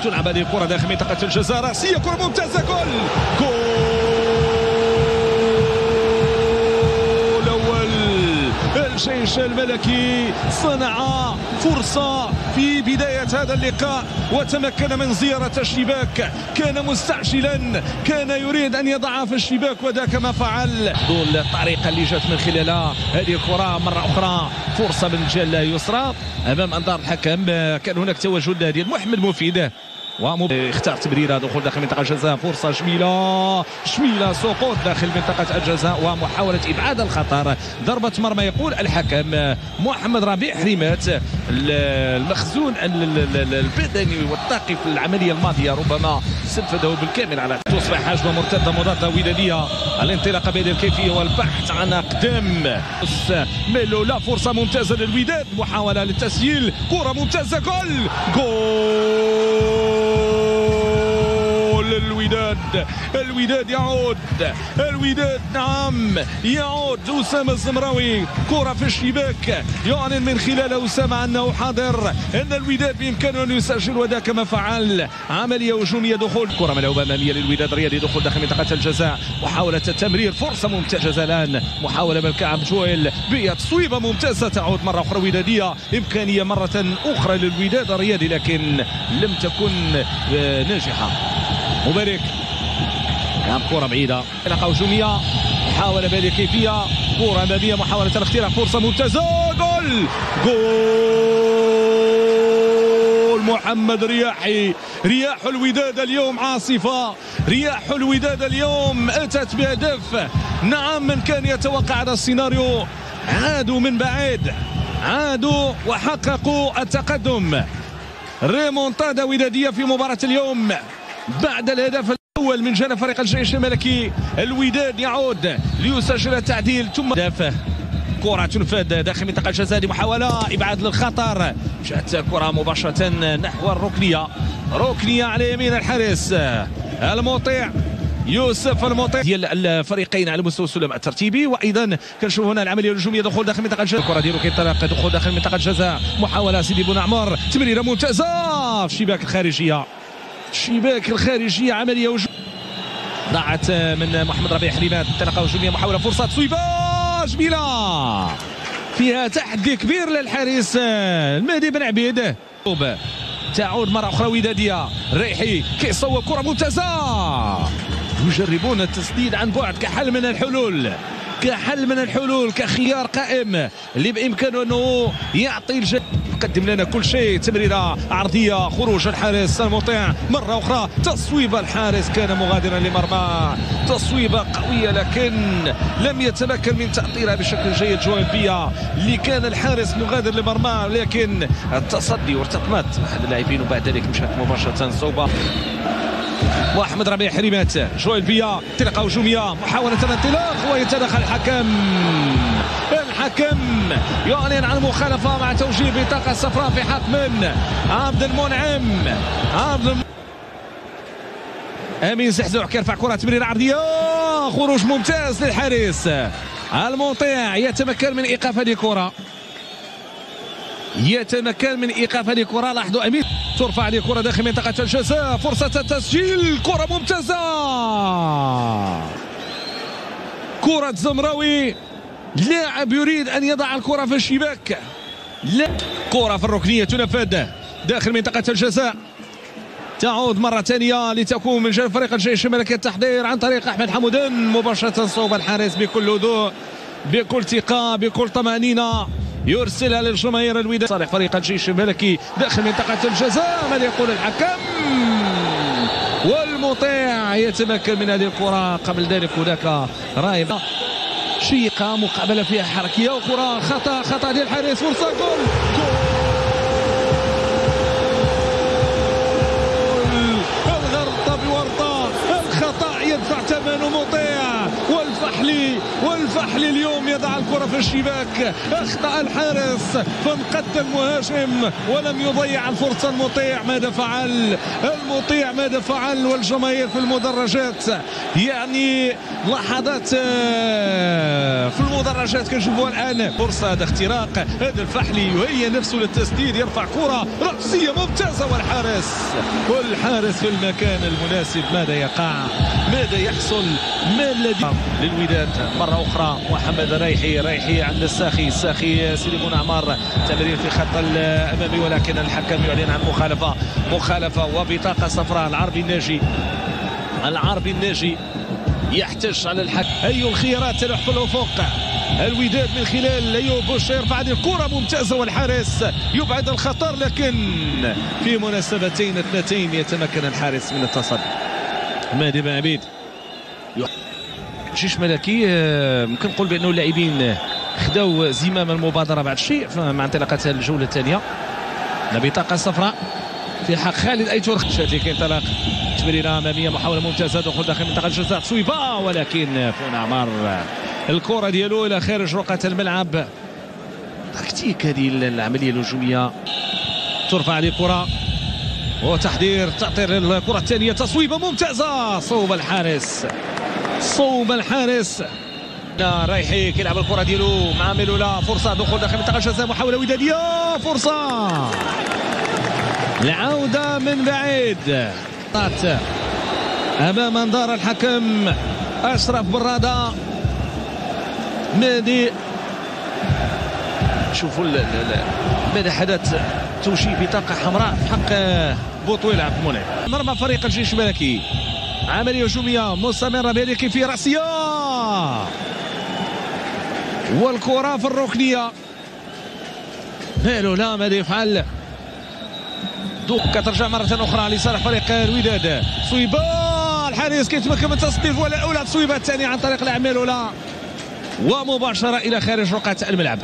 تلعب هذه الكرة داخل منطقة الجزاء، رأسية، كرة ممتازة، جول الجيش الملكي صنع فرصة في بداية هذا اللقاء وتمكن من زيارة الشباك، كان مستعجلا، كان يريد أن يضع في الشباك وذاك ما فعل. الطريقة اللي جات من خلالها هذه الكرة مرة أخرى، فرصة من الجهة اليسرى أمام أنظار الحكم. كان هناك تواجد هذه محمد مفيد اختار تمريره دخول داخل منطقه الجزاء، فرصه شميله سقوط داخل منطقه الجزاء ومحاوله ابعاد الخطر، ضربه مرمى يقول الحكم. محمد ربيع حريمات المخزون البدني والطاقي في العمليه الماضيه ربما استنفذه بالكامل على تصبح هجمه مرتده مضاده وداديه، الانطلاق بهذه الكيفيه والبحث عن اقدام ميلو. لا، فرصه ممتازه للوداد، محاوله للتسجيل، كره ممتازه، جول الوداد يعود، الوداد نعم يعود. أسامة الزمراوي كرة في الشباك، يعلن من خلال أسامة أنه حاضر، أن الوداد بإمكانه أن يسجل وذاك ما فعل. عملية هجومية، دخول كرة ملعوبة أمامية للوداد الرياضي، دخول داخل منطقة الجزاء، محاولة التمرير، فرصة ممتازة الآن، محاولة من الكعب جويل بتصويبة ممتازة، تعود مرة أخرى ودادية، إمكانية مرة أخرى للوداد الرياضي لكن لم تكن ناجحة. مبارك كرة بعيدة، علاقة هجومية، محاولة بهذه الكيفية، كرة أمامية، محاولة الاختراق، فرصة ممتازة، جول محمد رياحي. رياح الوداد اليوم عاصفة، رياح الوداد اليوم أتت بهدف. نعم، من كان يتوقع هذا السيناريو، عادوا من بعيد، عادوا وحققوا التقدم. ريمونتادا ودادية في مباراة اليوم بعد الهدف الأول من جانب فريق الجيش الملكي. الوداد يعود ليسجل التعديل ثم دافع، كرة تنفذ داخل منطقة الجزاء، محاولة إبعاد للخطر، جاءت كرة مباشرة نحو الركنية، ركنية على يمين الحارس المطيع يوسف المطيع ديال الفريقين على مستوى السلم الترتيبي. وايضا كنشوف هنا العمليه الهجوميه، دخول داخل منطقه الجزاء، الكره ديالو كينطلق، دخول داخل منطقه الجزاء، محاوله سيدي بونعمر، تمريره ممتازه في الشباك الخارجيه، الشباك الخارجيه، عمليه هجوميه ضاعت من محمد ربيع حريمات، انطلاقه هجوميه، محاوله، فرصه، تصويبه جميله فيها تحدي كبير للحارس المهدي بن عبيد. تعود مرة أخرى ودادية، الريحي كيصوب، كرة ممتازة، يجربون التسديد عن بعد كحل من الحلول، كحل من الحلول، كخيار قائم اللي بإمكانه أنه يعطي يقدم لنا كل شيء. تمريرة عرضية، خروج الحارس المطيع مرة أخرى، تصويب الحارس كان مغادرا لمرمى، تصويبة قوية لكن لم يتمكن من تأطيرها بشكل جيد جويل بيا اللي كان الحارس مغادر لمرمى، لكن التصدي وارتقمت أحد اللاعبين وبعد ذلك مشات مباشرة صوبة. محمد ربيع حريمات، جويل بيا، انطلاقة هجومية، محاولة الانطلاق ويتدخل الحكم يعلن عن مخالفة مع توجيه بطاقة صفراء في حق من عبد المنعم. امين زحزوع كيرفع كرة، تمريرة عرضية، خروج ممتاز للحارس المطيع، يتمكن من ايقاف هذه الكرة، لاحظوا امين ترفع هذه الكرة داخل منطقة الجزاء، فرصة التسجيل، كرة ممتازة، كرة زمراوي، لاعب يريد أن يضع الكرة في الشباك، كرة في الركنية تنفذ داخل منطقة الجزاء، تعود مرة ثانية لتكون من جانب فريق الجيش الملكي التحضير عن طريق أحمد حمودان، مباشرة صوب الحارس بكل هدوء، بكل ثقة، بكل طمأنينة، يرسلها للجماهير الوداد صالح فريق الجيش الملكي داخل منطقة الجزاء. ماذا يقول الحكم؟ والمطيع يتمكن من هذه الكرة. قبل ذلك هناك رايبة شيقة، مقابلة فيها حركية، وكرة خطأ ديال الحارس، فرصة، جول الغلطة بورطة، الخطأ يدفع ثمنه مطيع، والفحلي اليوم يضع الكرة في الشباك، اخطأ الحارس فانقذ المهاجم ولم يضيع الفرصة. المطيع ماذا فعل؟ المطيع ماذا فعل؟ والجماهير في المدرجات يعني لحظات في المدرجات كنشوفوها الآن. فرصة هذا اختراق، هذا الفحلي يهيئ نفسه للتسديد، يرفع كرة رأسية ممتازة والحارس في المكان المناسب. ماذا يقع؟ ماذا يحصل؟ ما الذي للوداد مرة أخرى؟ محمد ريحي عند الساخي سيدي بن عمار، تمرير في خط الأمامي ولكن الحكم يعلن عن مخالفة وبطاقة صفراء. العربي الناجي يحتج على الحكم. أي الخيارات تلوح في الأفق؟ الوداد من خلال أيوب بوشير بعد الكرة ممتازة والحارس يبعد الخطر، لكن في مناسبتين اثنتين يتمكن الحارس من التصدي. مهدي بن عبيد جيش ملكي ممكن نقول بأنه اللاعبين خداو زمام المبادرة بعد شيء مع انطلاقة الجولة الثانية. بطاقة صفراء في حق خالد أيتور. شاتي كينطلق تمريرة أمامية، محاولة ممتازة، دخول داخل منطقة الجزاء، تصويبة ولكن فون عمار الكرة ديالو إلى خارج رقعة الملعب. تكتيك هذه العملية الهجومية. ترفع هذه الكرة وتحضير تأطير الكرة الثانية، تصويبة ممتازة، صوب الحارس. رايحي كيلعب الكرة ديالو مع ميلولا، فرصة دخول داخل منطقة الجزاء، محاولة ودادية، فرصة العودة من بعيد أمام انظار الحكم أشرف برادة. ماذا شوفوا ماذا حدث؟ توجيه بطاقة حمراء في حق بوطويل عبد المنعم. مرمى فريق الجيش الملكي، عملية هجومية مستمرة بهذه في رأسية والكرة في الركنية. ميلولا ماذا يفعل؟ كترجع مرة أخرى لصالح فريق الوداد، صويبة الحارس كيتمكن من التصويب الأولى، التصويبة الثانية عن طريق لاعب ميلولا ومباشرة إلى خارج رقعة الملعب.